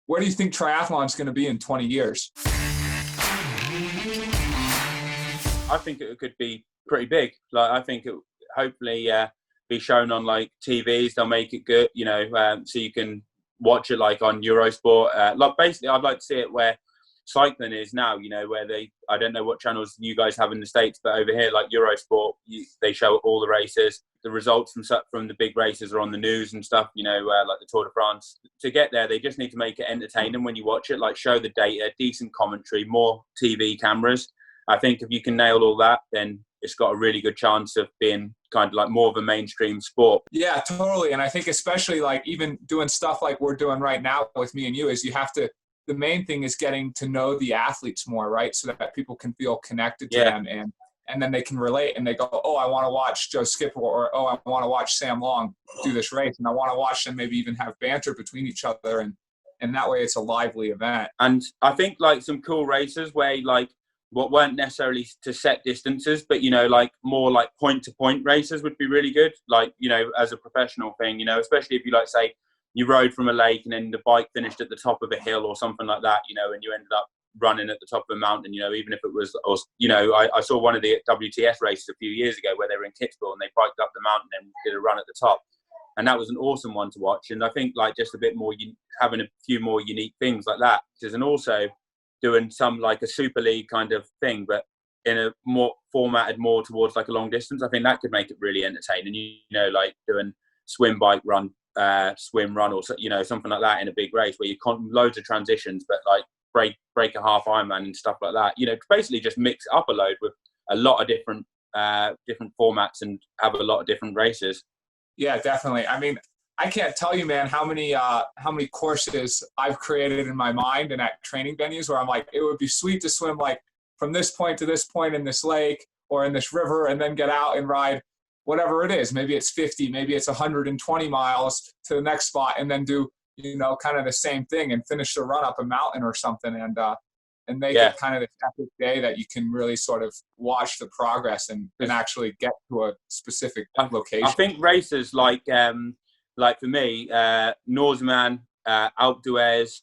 where do you think triathlon is going to be in 20 years? I think it could be pretty big. Like, I think it hopefully be shown on like TVs. They'll make it good, you know, so you can watch it like on Eurosport. Like basically, I'd like to see it where cycling is now, you know, where I don't know what channels you guys have in the States, but over here, like Eurosport, they show all the races. The results from the big races are on the news and stuff, you know, like the Tour de France. To get there, they just need to make it entertaining when you watch it, like show the data, decent commentary, more TV cameras. I think if you can nail all that, then it's got a really good chance of being kind of like more of a mainstream sport. Yeah, totally. And I think especially like even doing stuff like we're doing right now with me and you is the main thing is getting to know the athletes more, right? So that people can feel connected to them and then they can relate and they go, oh, I want to watch Joe Skipper, or, oh, I want to watch Sam Long do this race. And I want to watch them maybe even have banter between each other. And that way it's a lively event. And I think like some cool races where like, what weren't necessarily to set distances, but, you know, like more like point-to-point races would be really good. Like, you know, as a professional thing, you know, especially if you like, say, you rode from a lake and then the bike finished at the top of a hill or something like that, you know, and you ended up running at the top of a mountain, you know, even if it was, or, you know, I saw one of the WTS races a few years ago where they were in Kitzbühel and they biked up the mountain and did a run at the top. And that was an awesome one to watch. And I think like just a bit more, having a few more unique things like that. And also doing some like a Super League kind of thing, but in a more formatted more towards like a long distance. I think that could make it really entertaining. You know, like doing swim, bike, run, swim, run, or, you know, something like that in a big race where you loads of transitions, but like break a half Ironman and stuff like that. You know, basically just mix it up a load with a lot of different formats and have a lot of different races. Yeah, definitely. I mean, I can't tell you, man, how many courses I've created in my mind and at training venues where I'm like, it would be sweet to swim like from this point to this point in this lake or in this river and then get out and ride whatever it is. Maybe it's 50, maybe it's 120 miles to the next spot and then do, you know, kind of the same thing and finish the run up a mountain or something and make it kind of this epic day that you can really sort of watch the progress and actually get to a specific location. I think races like for me, Norseman, Alpe d'Huez,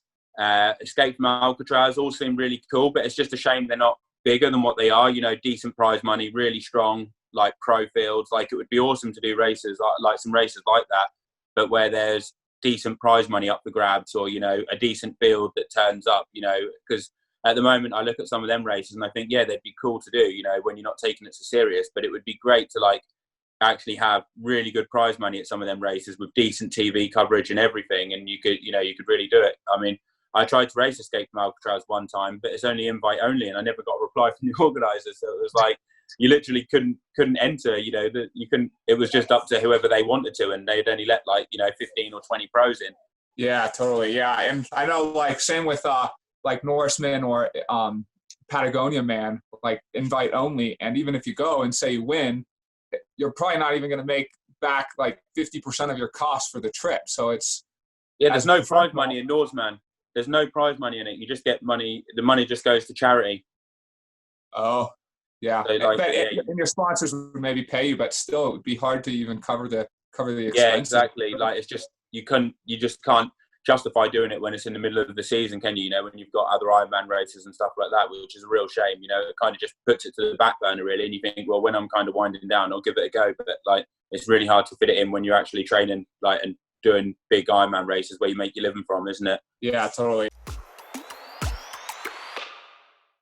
Escape from Alcatraz all seem really cool, but it's just a shame they're not bigger than what they are. You know, decent prize money, really strong, like pro fields. Like it would be awesome to do races, like some races like that, but where there's decent prize money up for grabs, or, you know, a decent field that turns up, you know, because at the moment I look at some of them races and I think, yeah, they'd be cool to do, you know, when you're not taking it so serious, but it would be great to like actually have really good prize money at some of them races with decent TV coverage and everything. And you could really do it. I mean, I tried to race Escape from Alcatraz one time, but it's only invite only, and I never got a reply from the organisers. So it was like, you literally couldn't enter, you know, it was just up to whoever they wanted to, and they'd only let like, you know, 15 or 20 pros in. Yeah, totally. Yeah. And I know like same with like Norseman or Patagonia Man, like invite only. And even if you go and say you win, you're probably not even going to make back like 50% of your cost for the trip. So it's, there's no prize money in Norseman. There's no prize money in it. You just get money. The money just goes to charity. Oh, yeah. So like, and your sponsors would maybe pay you, but still it would be hard to even cover the expenses. Yeah, exactly. Like it's just, you just can't justify doing it when it's in the middle of the season, can you? You know, when you've got other Ironman races and stuff like that, which is a real shame. You know, it kind of just puts it to the back burner really. And you think, well, when I'm kind of winding down, I'll give it a go. But like, it's really hard to fit it in when you're actually training like and doing big Ironman races where you make your living from, isn't it? Yeah, totally.